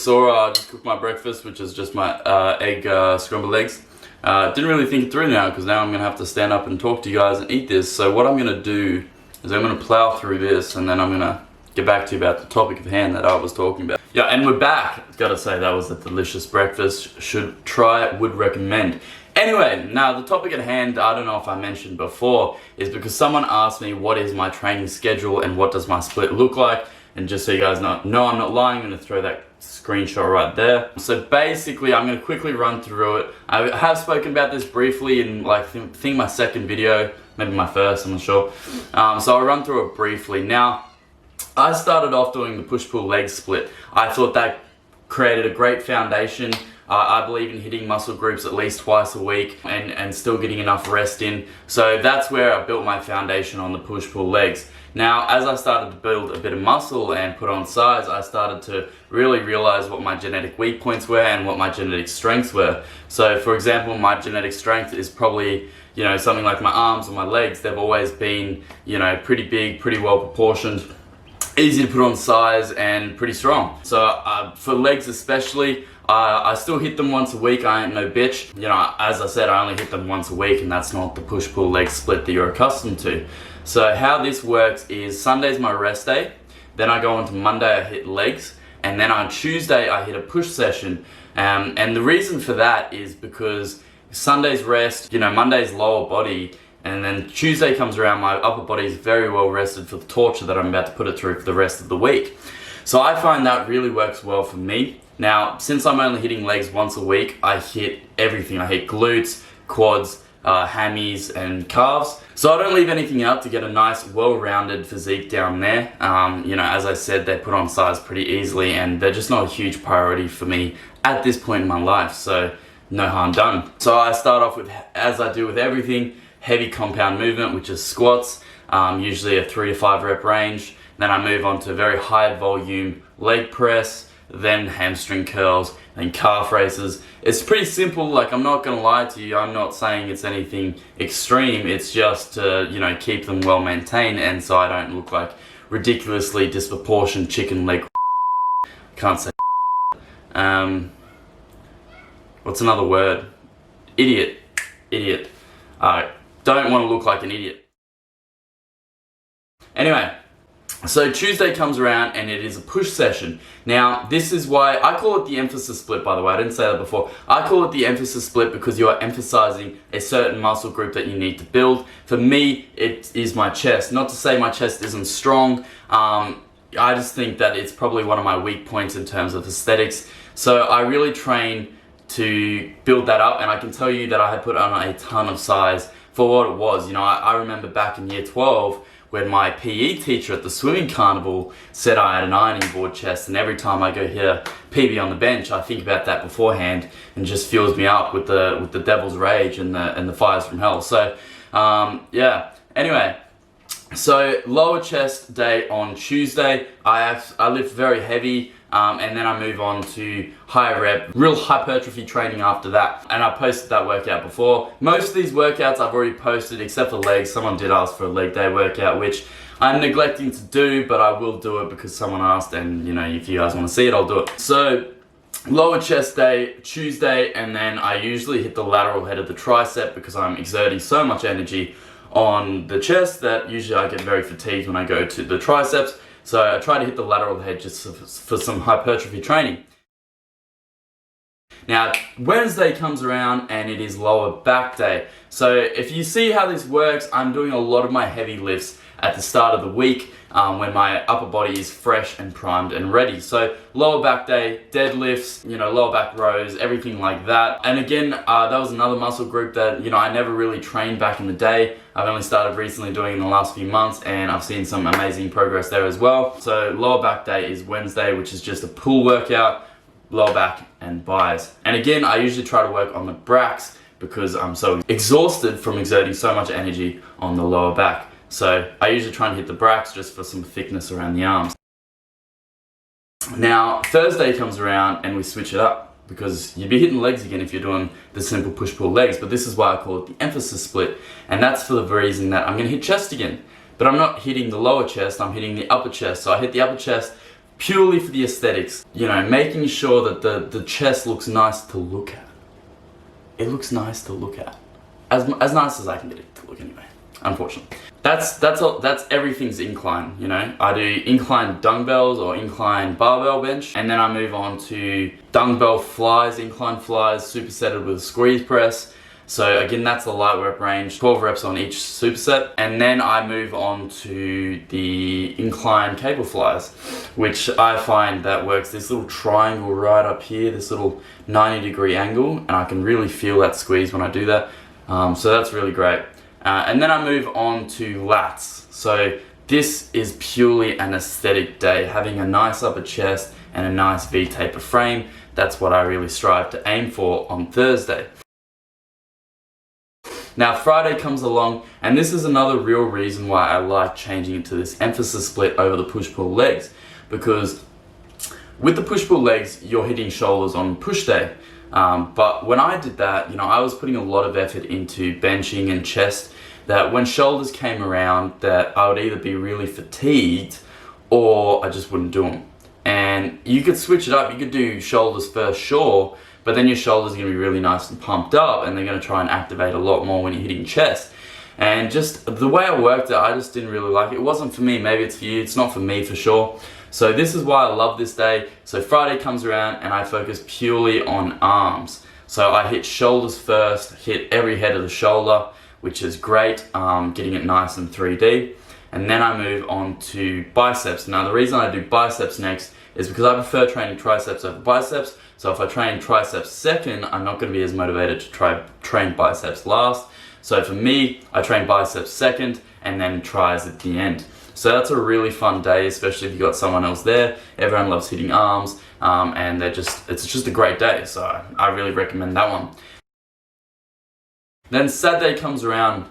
just saw, I just cooked my breakfast, which is just my egg scrambled eggs. Didn't really think it through now, because now I'm going to have to stand up and talk to you guys and eat this. So what I'm going to do is I'm going to plow through this, and then I'm going to get back to you about the topic of hand that I was talking about. Yeah, and we're back. Gotta say, that was a delicious breakfast. Should try it, would recommend. Anyway, now the topic at hand, I don't know if I mentioned before, is because someone asked me what is my training schedule and what does my split look like. And just so you guys know, no, I'm not lying, I'm going to throw that screenshot right there. So basically, I'm going to quickly run through it. I have spoken about this briefly in I think my second video, maybe my first, I'm not sure. So I'll run through it briefly. Now, I started off doing the push-pull leg split. I thought that created a great foundation. I believe in hitting muscle groups at least twice a week and still getting enough rest in. So that's where I built my foundation on the push-pull legs. Now, as I started to build a bit of muscle and put on size, I started to really realize what my genetic weak points were and what my genetic strengths were. So, for example, my genetic strength is probably, you know, something like my arms or my legs. They've always been, you know, pretty big, pretty well proportioned, easy to put on size, and pretty strong. So for legs especially, I still hit them once a week. I ain't no bitch. You know, as I said, I only hit them once a week, and that's not the push-pull leg split that you're accustomed to. So how this works is Sunday's my rest day, then I go on to Monday, I hit legs, and then on Tuesday I hit a push session. And the reason for that is because Sunday's rest, you know, Monday's lower body, and then Tuesday comes around, my upper body is very well rested for the torture that I'm about to put it through for the rest of the week. So I find that really works well for me. Now, since I'm only hitting legs once a week, I hit everything. I hit glutes, quads, hammies, and calves. So I don't leave anything out to get a nice, well-rounded physique down there. You know, as I said, they put on size pretty easily, and they're just not a huge priority for me at this point in my life. So no harm done. So I start off with, as I do with everything, heavy compound movement, which is squats, usually a 3 to 5 rep range. Then I move on to very high volume leg press, then hamstring curls, and calf raises. It's pretty simple. Like, I'm not gonna lie to you, I'm not saying it's anything extreme. It's just to, you know, keep them well maintained, and so I don't look like ridiculously disproportioned chicken leg. Can't say. What's another word? Idiot. Don't want to look like an idiot. Anyway, so Tuesday comes around and it is a push session. Now, this is why I call it the emphasis split, by the way. I didn't say that before. I call it the emphasis split because you are emphasizing a certain muscle group that you need to build. For me, it is my chest. Not to say my chest isn't strong. I just think that it's probably one of my weak points in terms of aesthetics. So I really train to build that up, and I can tell you that I had put on a ton of size for what it was. You know, I remember back in year 12 when my PE teacher at the swimming carnival said I had an ironing board chest, and every time I go hear PB on the bench, I think about that beforehand and just fills me up with the devil's rage and the fires from hell. So yeah, anyway, so lower chest day on Tuesday, I lift very heavy. And then I move on to high rep, real hypertrophy training after that. And I posted that workout before. Most of these workouts I've already posted except for legs. Someone did ask for a leg day workout, which I'm neglecting to do, but I will do it because someone asked, and you know, if you guys want to see it, I'll do it. So lower chest day, Tuesday, and then I usually hit the lateral head of the tricep because I'm exerting so much energy on the chest that usually I get very fatigued when I go to the triceps. So I try to hit the lateral head just for some hypertrophy training. Now, Wednesday comes around and it is lower back day. So if you see how this works, I'm doing a lot of my heavy lifts at the start of the week when my upper body is fresh and primed and ready. So lower back day, deadlifts, you know, lower back rows, everything like that. And again, that was another muscle group that, you know, I never really trained back in the day. I've only started recently doing in the last few months, and I've seen some amazing progress there as well. So lower back day is Wednesday, which is just a pull workout, lower back and bis. And again, I usually try to work on the bracts because I'm so exhausted from exerting so much energy on the lower back. So I usually try and hit the bracts just for some thickness around the arms. Now, Thursday comes around and we switch it up because you'd be hitting legs again if you're doing the simple push-pull legs, but this is why I call it the emphasis split, and that's for the reason that I'm going to hit chest again. But I'm not hitting the lower chest, I'm hitting the upper chest. So I hit the upper chest purely for the aesthetics. You know, making sure that the chest looks nice to look at. It looks nice to look at. As nice as I can get it to look anyway, unfortunately. That's everything's incline, you know. I do incline dumbbells or incline barbell bench, and then I move on to dumbbell flies, incline flies, supersetted with a squeeze press. So again, that's the light rep range, 12 reps on each superset. And then I move on to the incline cable flies, which I find that works this little triangle right up here, this little 90-degree angle, and I can really feel that squeeze when I do that. So that's really great. And then I move on to lats. So this is purely an aesthetic day, having a nice upper chest and a nice V-taper frame. That's what I really strive to aim for on Thursday. Now Friday comes along, and this is another real reason why I like changing it to this emphasis split over the push-pull legs, because with the push-pull legs, you're hitting shoulders on push day. But when I did that, you know, I was putting a lot of effort into benching and chest, that when shoulders came around, that I would either be really fatigued or I just wouldn't do them. And you could switch it up. You could do shoulders first, sure, but then your shoulders are going to be really nice and pumped up, and they're going to try and activate a lot more when you're hitting chest. And just the way I worked it, I just didn't really like it. It wasn't for me. Maybe it's for you. It's not for me for sure. So this is why I love this day. So Friday comes around and I focus purely on arms. So I hit shoulders first, hit every head of the shoulder, which is great, getting it nice and 3D. And then I move on to biceps. Now the reason I do biceps next is because I prefer training triceps over biceps. So if I train triceps second, I'm not going to be as motivated to train biceps last. So for me, I train biceps second and then tris at the end. So that's a really fun day, especially if you've got someone else there. Everyone loves hitting arms, and it's just a great day. So I really recommend that one. Then Saturday comes around,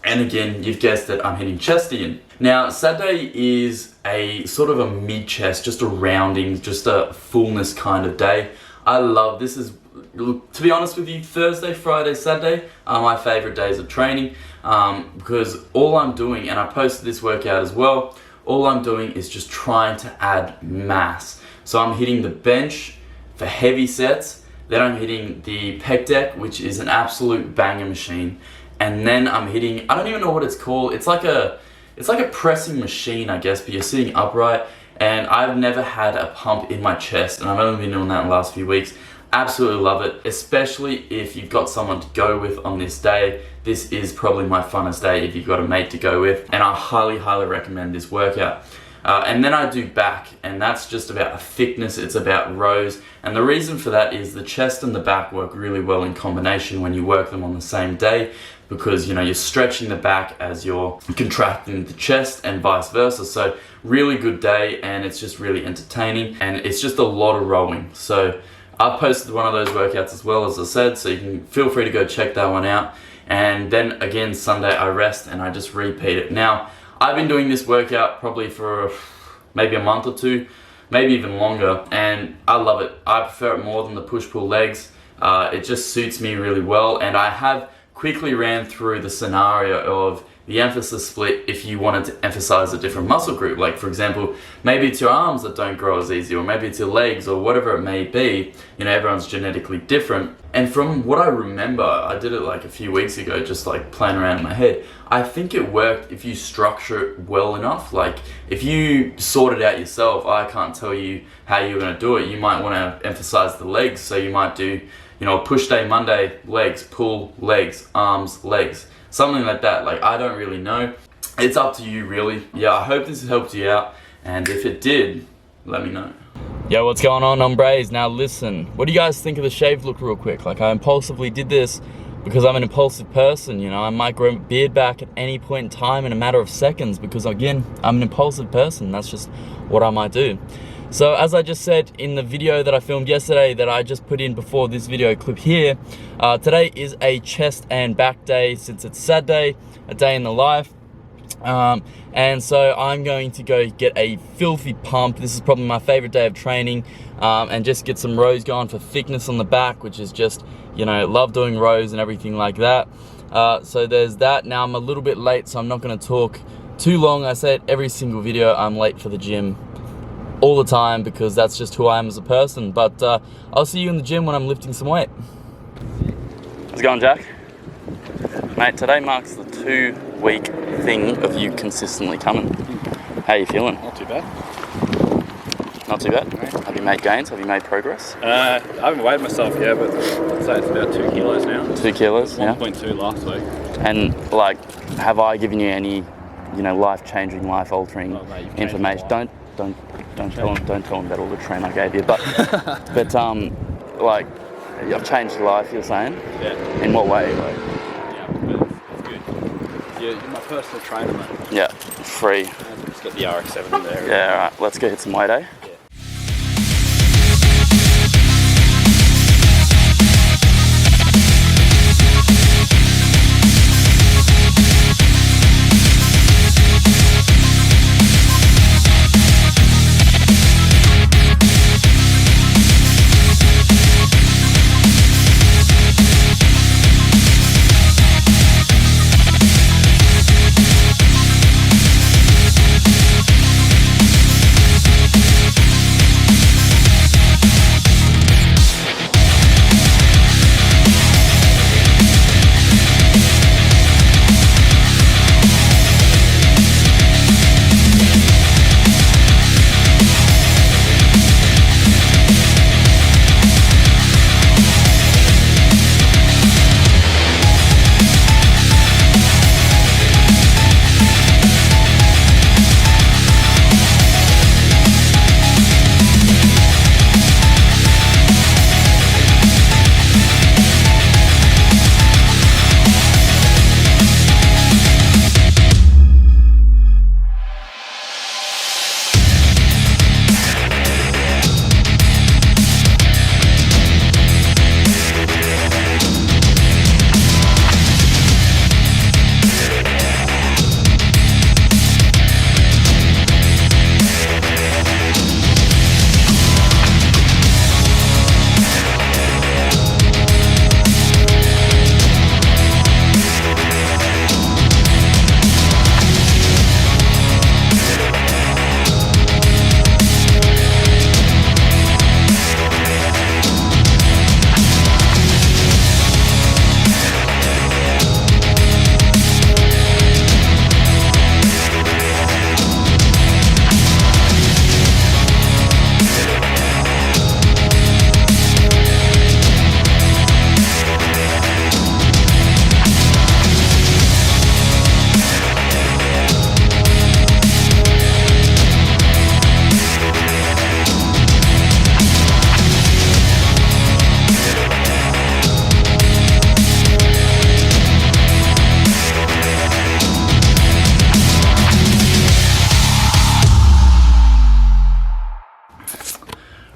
and again, you've guessed it, I'm hitting chest again. Now, Saturday is a sort of a mid-chest, just a rounding, just a fullness kind of day. I love this. To be honest with you, Thursday, Friday, Saturday are my favorite days of training, because all I'm doing, and I posted this workout as well, all I'm doing is just trying to add mass. So I'm hitting the bench for heavy sets, then I'm hitting the pec deck, which is an absolute banger machine, and then I'm hitting, I don't even know what it's called, it's like a pressing machine, I guess, but you're sitting upright, and I've never had a pump in my chest, and I've only been doing that in the last few weeks. Absolutely love it, especially if you've got someone to go with on this day. This is probably my funnest day if you've got a mate to go with, and I highly, highly recommend this workout. And then I do back, and that's just about thickness, it's about rows, and the reason for that is the chest and the back work really well in combination when you work them on the same day, because you know you're stretching the back as you're contracting the chest and vice versa. So really good day, and it's just really entertaining, and it's just a lot of rowing. So I've posted one of those workouts as well, as I said, so you can feel free to go check that one out. And then again, Sunday I rest and I just repeat it. Now, I've been doing this workout probably for maybe a month or two, maybe even longer, and I love it. I prefer it more than the push-pull legs. It just suits me really well, and I have quickly ran through the scenario of the emphasis split if you wanted to emphasize a different muscle group. Like for example, maybe it's your arms that don't grow as easy, or maybe it's your legs, or whatever it may be. You know, everyone's genetically different. And from what I remember, I did it like a few weeks ago, just like playing around in my head. I think it worked if you structure it well enough. Like if you sort it out yourself, I can't tell you how you're gonna do it. You might wanna emphasize the legs, so you might do, you know, push day Monday, legs, pull, legs, arms, legs. Something like that. Like, I don't really know. It's up to you, really. Yeah, I hope this helped you out. And if it did, let me know. Yo, what's going on, hombres? Now listen, what do you guys think of the shaved look real quick? Like, I impulsively did this because I'm an impulsive person, you know. I might grow a beard back at any point in time in a matter of seconds because, again, I'm an impulsive person. That's just what I might do. So as I just said in the video that I filmed yesterday that I just put in before this video clip here, today is a chest and back day since it's Saturday, a day in the life. And so I'm going to go get a filthy pump. This is probably my favorite day of training, and just get some rows going for thickness on the back, which is just, you know, love doing rows and everything like that. So there's that. Now I'm a little bit late, so I'm not going to talk too long. I say it every single video, I'm late for the gym. all the time because that's just who I am as a person. But I'll see you in the gym when I'm lifting some weight. How's it going, Jack? Mate, today marks the 2-week thing of you consistently coming. How are you feeling? Not too bad. Not too bad? No. Have you made gains? Have you made progress? I haven't weighed myself yet, but I'd say it's about 2 kilos now. 2 kilos, yeah. 1.2 last week. And like, have I given you any, life-changing, life-altering information? Don't tell them about all the train I gave you. But like, I've changed your life. You're saying? Yeah. In what way? Like? Yeah, but it's good. You're my personal trainer, mate. Yeah, free. Let's get the RX-7 in there. Yeah, all right. Let's go hit some weight, eh?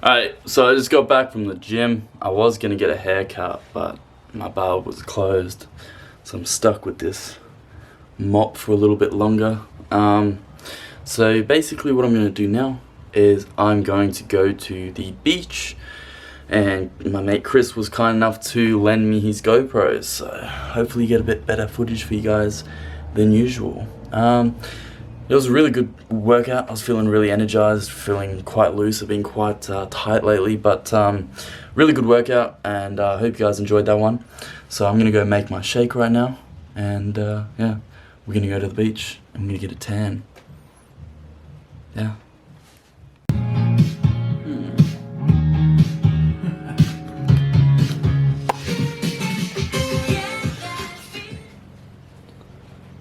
Alright, so I just got back from the gym. I was going to get a haircut, but my barber was closed. So I'm stuck with this mop for a little bit longer. So basically what I'm going to do now is I'm going to go to the beach. And my mate Chris was kind enough to lend me his GoPros. So hopefully get a bit better footage for you guys than usual. It was a really good workout. I was feeling really energized, feeling quite loose. I've been quite tight lately, but really good workout, and I hope you guys enjoyed that one. So I'm going to go make my shake right now, and yeah, we're going to go to the beach. I'm going to get a tan. Yeah.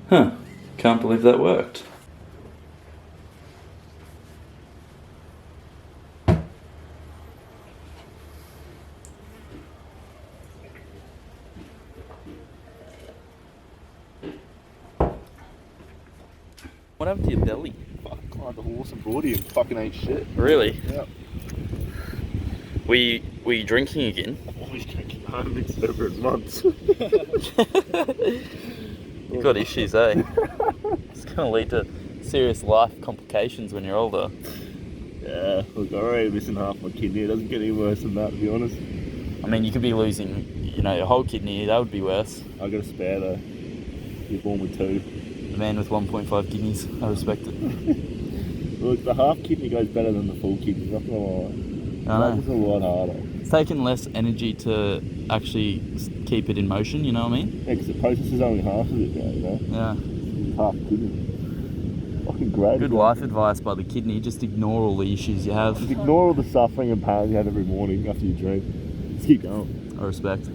Huh, can't believe that worked. What happened to your belly? Fuck, I had the horse and brought him. Fucking ate shit. Really? Yeah. Were you drinking again? I'm always drinking. I haven't been sober in months. You've got issues, eh? It's going to lead to serious life complications when you're older. Yeah, look, I'm already missing half my kidney. It doesn't get any worse than that, to be honest. I mean, you could be losing, your whole kidney. That would be worse. I got a spare though. You're born with 2. The man with 1.5 kidneys. I respect it. Look, the half kidney goes better than the full kidney, not gonna lie. I know. It's a lot harder. It's taking less energy to actually keep it in motion, you know what I mean? Yeah, because the process is only half of it now, you know? Yeah. It's half kidney. Fucking great. Good life advice by the kidney. Just ignore all the issues you have. Just ignore all the suffering and pain you have every morning after you drink. Just keep going. I respect.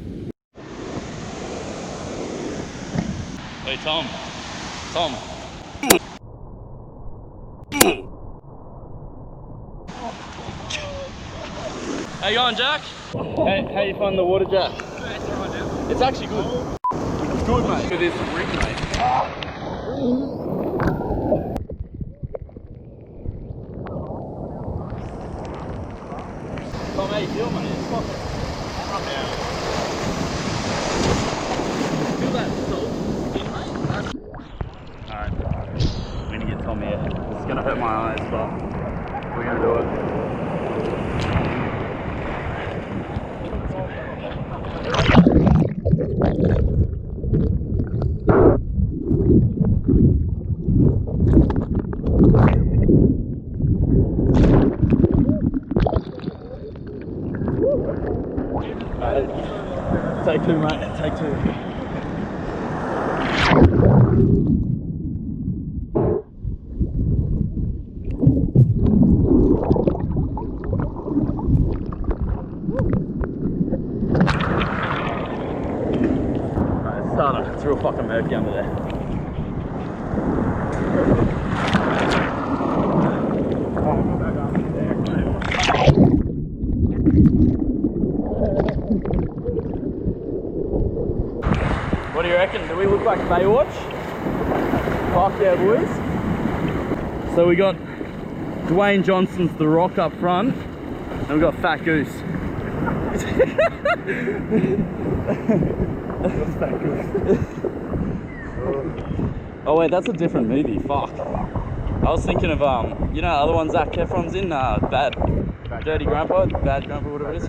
Hey, Tom. Tom. How you going, Jack? How you find the water, Jack? It's actually good. It's good, mate. Look at this rig, mate. Tom, how you feel, mate? It's fucking up now. Feel that salt in, mate? Alright. I'm gonna get Tom here. It's gonna hurt my eyes, but we're gonna do it. Take two, mate. Take two. Right, it's real fucking murky under there. What do you reckon? Do we look like Baywatch? Fuck yeah, boys. So we got Dwayne Johnson's The Rock up front, and we got Fat Goose. Oh wait, that's a different movie. Fuck. I was thinking of you know, other one Zac Efron's in, Dirty Grandpa, Bad Grandpa, whatever it is.